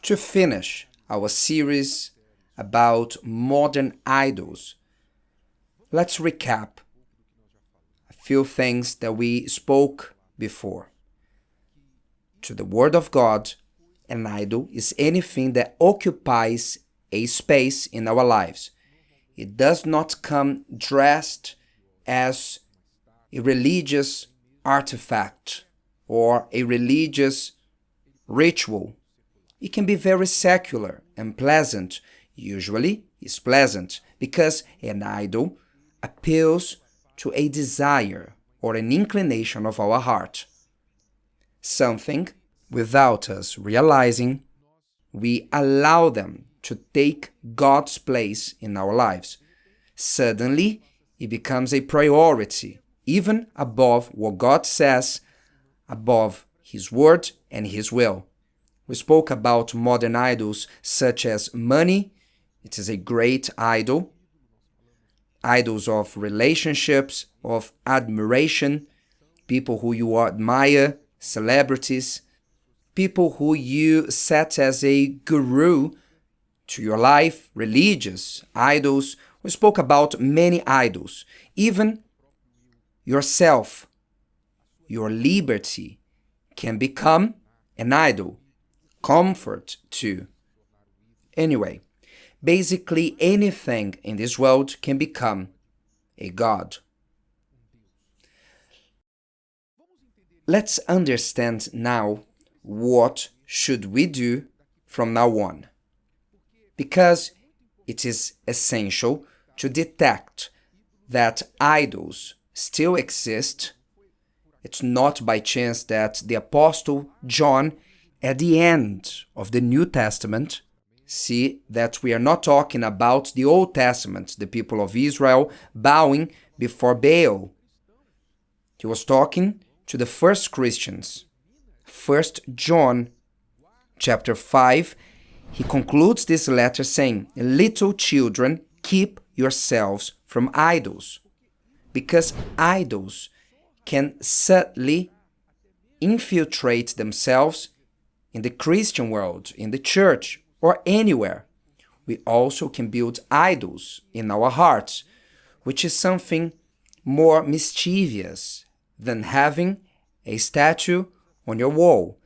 To finish our series about modern idols, let's recap a few things that we spoke before. To the Word of God, an idol is anything that occupies a space in our lives. It does not come dressed as a religious artifact or a religious ritual. It can be very secular and pleasant. Usually, it's pleasant because an idol appeals to a desire or an inclination of our heart. Something, without us realizing, we allow them to take God's place in our lives. Suddenly, it becomes a priority, even above what God says, above His Word and His will. We spoke about modern idols such as money. It is a great idol. Idols of relationships, of admiration, people who you admire, celebrities, people who you set as a guru to your life, religious idols. We spoke about many idols, even yourself, your liberty can become an idol. Comfort too. Anyway, basically anything in this world can become a god. Let's understand now what should we do from now on. Because it is essential to detect that idols still exist. It's not by chance that the Apostle John, at the end of the New Testament, see that we are not talking about the Old Testament, the people of Israel bowing before Baal. He was talking to the first Christians. 1 John chapter 5, he concludes this letter saying, "Little children, keep yourselves from idols," because idols can subtly infiltrate themselves in the Christian world, in the church, or anywhere. We also can build idols in our hearts, which is something more mischievous than having a statue on your wall.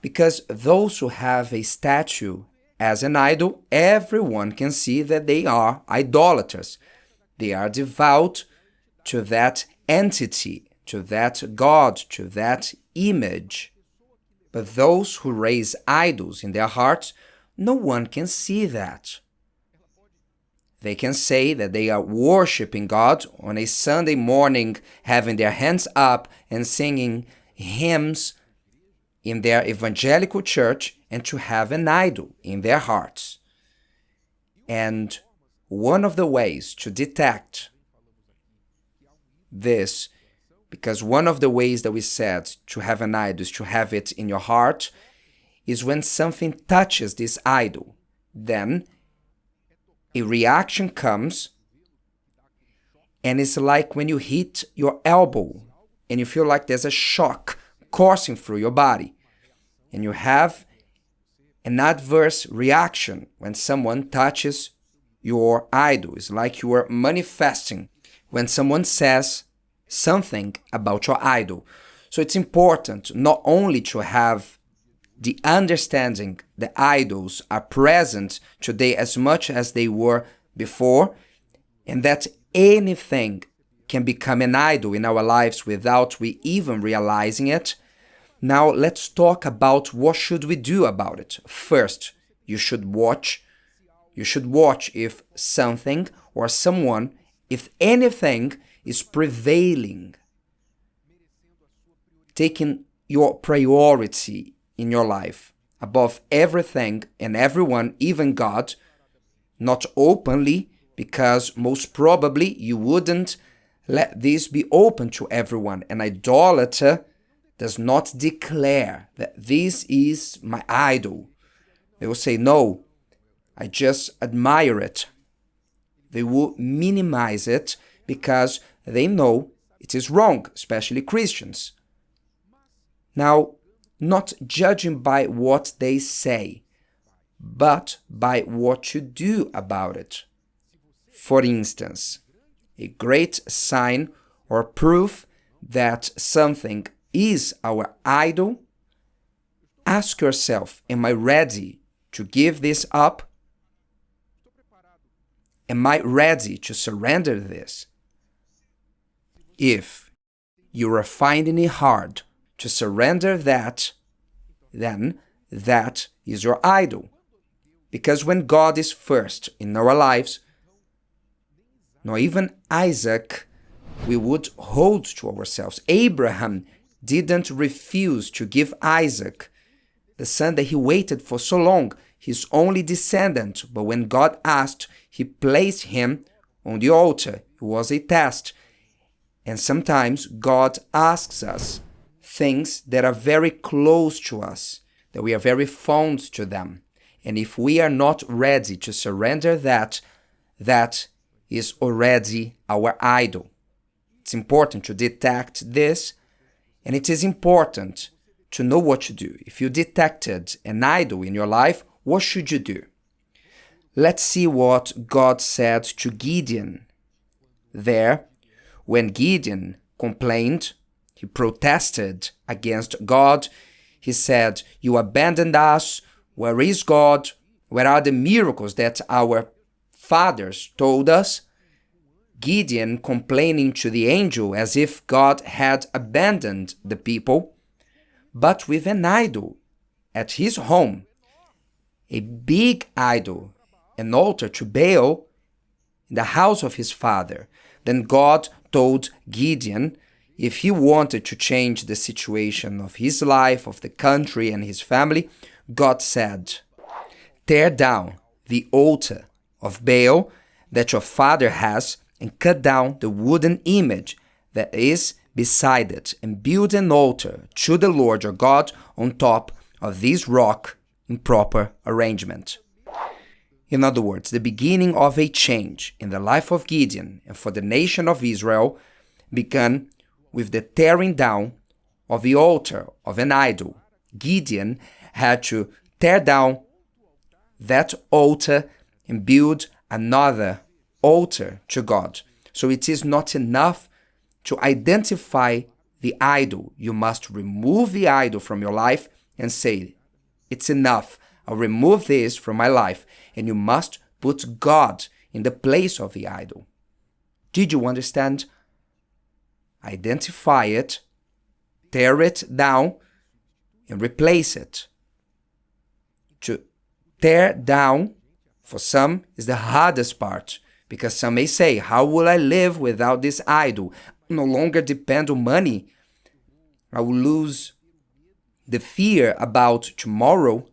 Because those who have a statue as an idol, everyone can see that they are idolaters. They are devout to that entity, to that God, to that image. But those who raise idols in their hearts, no one can see that. They can say that they are worshiping God on a Sunday morning, having their hands up and singing hymns in their evangelical church, and to have an idol in their hearts. And one of the ways to detect this, because one of the ways that we said to have an idol is to have it in your heart, is when something touches this idol. Then a reaction comes, and it's like when you hit your elbow and you feel like there's a shock coursing through your body. And you have an adverse reaction when someone touches your idol. It's like you are manifesting when someone says something about your idol. So it's important not only to have the understanding that idols are present today as much as they were before, and that anything can become an idol in our lives without we even realizing it. Now let's talk about what should we do about it. First, you should watch if something or someone, if anything, is prevailing, taking your priority in your life above everything and everyone, even God, not openly, because most probably you wouldn't let this be open to everyone. An idolater does not declare that this is my idol. They will say, no, I just admire it. They will minimize it because they know it is wrong, especially Christians. Now, not judging by what they say, but by what you do about it. For instance, a great sign or proof that something is our idol, ask yourself, am I ready to give this up? Am I ready to surrender this? If you are finding it hard to surrender that, then that is your idol. Because when God is first in our lives, nor even Isaac, we would hold to ourselves. Abraham didn't refuse to give Isaac, the son that he waited for so long, his only descendant. But when God asked, he placed him on the altar. It was a test. And sometimes God asks us things that are very close to us, that we are very fond to them. And if we are not ready to surrender that, that is already our idol. It's important to detect this, and it is important to know what to do. If you detected an idol in your life, what should you do? Let's see what God said to Gideon. There, when Gideon complained, he protested against God. He said, "You abandoned us. Where is God? Where are the miracles that our fathers told us?" Gideon complaining to the angel as if God had abandoned the people, but with an idol at his home, a big idol, an altar to Baal in the house of his father. Then God told Gideon if he wanted to change the situation of his life, of the country and his family, God said, "Tear down the altar of Baal that your father has and cut down the wooden image that is beside it and build an altar to the Lord your God on top of this rock in proper arrangement." In other words, the beginning of a change in the life of Gideon and for the nation of Israel began with the tearing down of the altar of an idol. Gideon had to tear down that altar and build another altar to God. So it is not enough to identify the idol. You must remove the idol from your life and say, "It's enough. I'll remove this from my life." And you must put God in the place of the idol. Did you understand? Identify it, tear it down, and replace it. To tear down, for some, is the hardest part, because some may say, "How will I live without this idol? I no longer depend on money. I will lose the fear about tomorrow.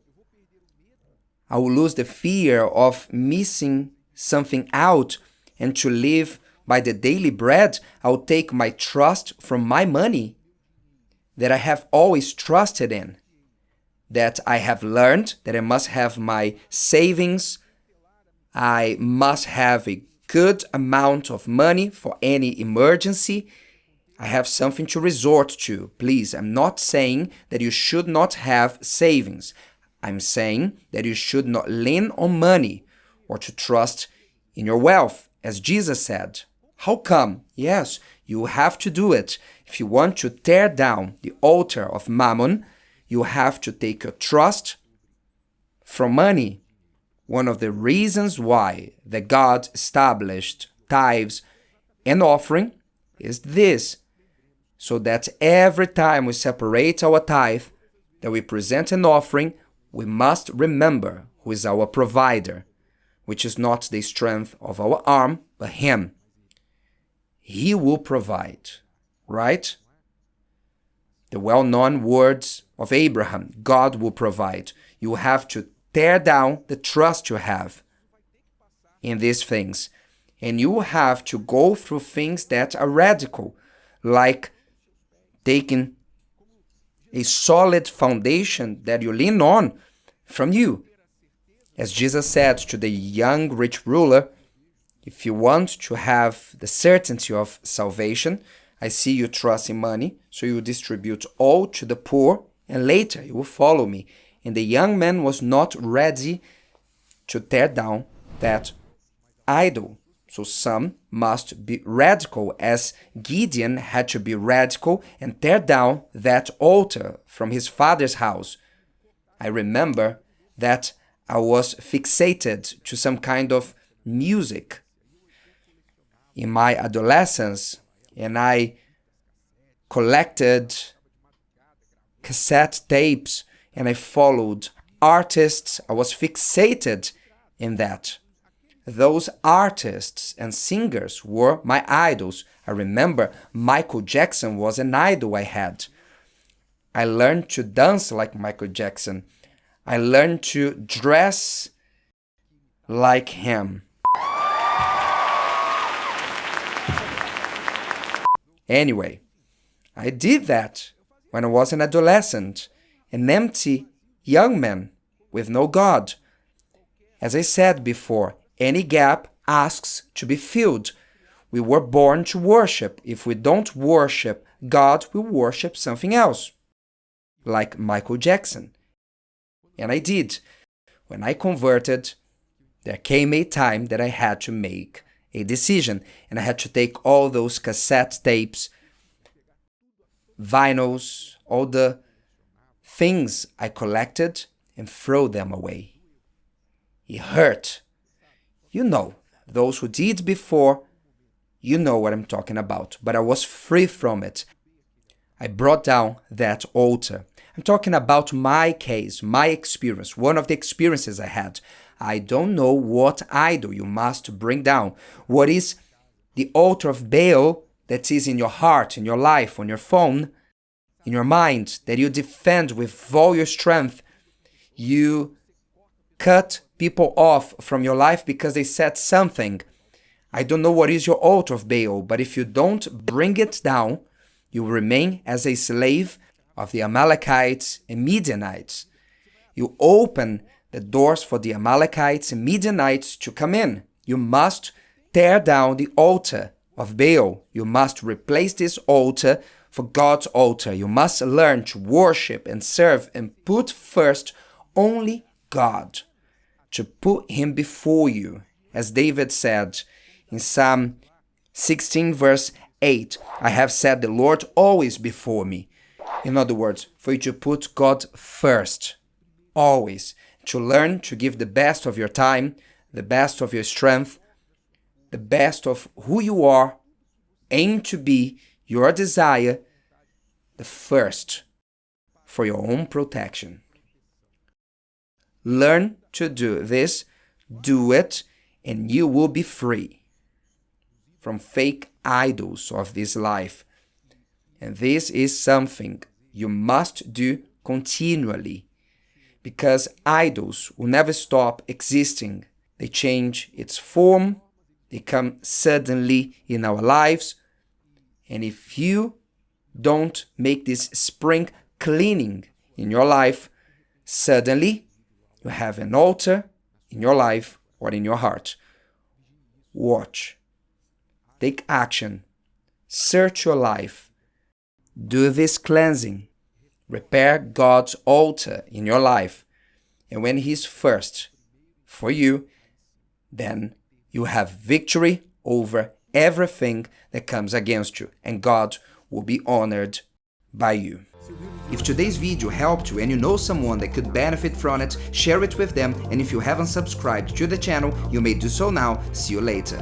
I will lose the fear of missing something out, and to live by the daily bread, I will take my trust from my money that I have always trusted in, that I have learned that I must have my savings. I must have a good amount of money for any emergency. I have something to resort to." Please, I'm not saying that you should not have savings. I'm saying that you should not lean on money or to trust in your wealth, as Jesus said. How come? Yes, you have to do it. If you want to tear down the altar of Mammon, you have to take your trust from money. One of the reasons why that God established tithes and offering is this, so that every time we separate our tithe, that we present an offering, we must remember who is our provider, which is not the strength of our arm, but Him. He will provide, right? The well-known words of Abraham, God will provide. You have to tear down the trust you have in these things. And you have to go through things that are radical, like taking a solid foundation that you lean on from you. As Jesus said to the young rich ruler, if you want to have the certainty of salvation, I see you trust in money, so you distribute all to the poor, and later you will follow me. And the young man was not ready to tear down that idol. So some must be radical, as Gideon had to be radical and tear down that altar from his father's house. I remember that I was fixated to some kind of music in my adolescence, and I collected cassette tapes and I followed artists. I was fixated in that. Those artists and singers were my idols. I remember Michael Jackson was an idol I had. I learned to dance like Michael Jackson. I learned to dress like him. Anyway, I did that when I was an adolescent, an empty young man with no God. As I said before, any gap asks to be filled. We were born to worship. If we don't worship God, we worship something else, like Michael Jackson. And I did. When I converted, there came a time that I had to make a decision, and I had to take all those cassette tapes, vinyls, all the things I collected and throw them away. It hurt. You know, those who did before, you know what I'm talking about, but I was free from it. I brought down that altar. I'm talking about my case, my experience, one of the experiences I had. I don't know what idol you must bring down. What is the altar of Baal that is in your heart, in your life, on your phone, in your mind, that you defend with all your strength? You cut people off from your life because they said something. I don't know what is your altar of Baal, but if you don't bring it down, you will remain as a slave of the Amalekites and Midianites. You open the doors for the Amalekites and Midianites to come in. You must tear down the altar of Baal. You must replace this altar for God's altar. You must learn to worship and serve and put first only God, to put Him before you. As David said in Psalm 16 verse 8, I have set the Lord always before me. In other words, for you to put God first, always. To learn to give the best of your time, the best of your strength, the best of who you are, aim to be your desire, the first for your own protection. Learn to do this, do it, and you will be free from fake idols of this life. And this is something you must do continually, because idols will never stop existing. They change its form, they come suddenly in our lives, and if you don't make this spring cleaning in your life, suddenly you have an altar in your life or in your heart. Watch. Take action. Search your life. Do this cleansing. Repair God's altar in your life. And when He's first for you, then you have victory over everything that comes against you. And God will be honored by you. If today's video helped you and you know someone that could benefit from it, share it with them. And if you haven't subscribed to the channel, you may do so now. See you later.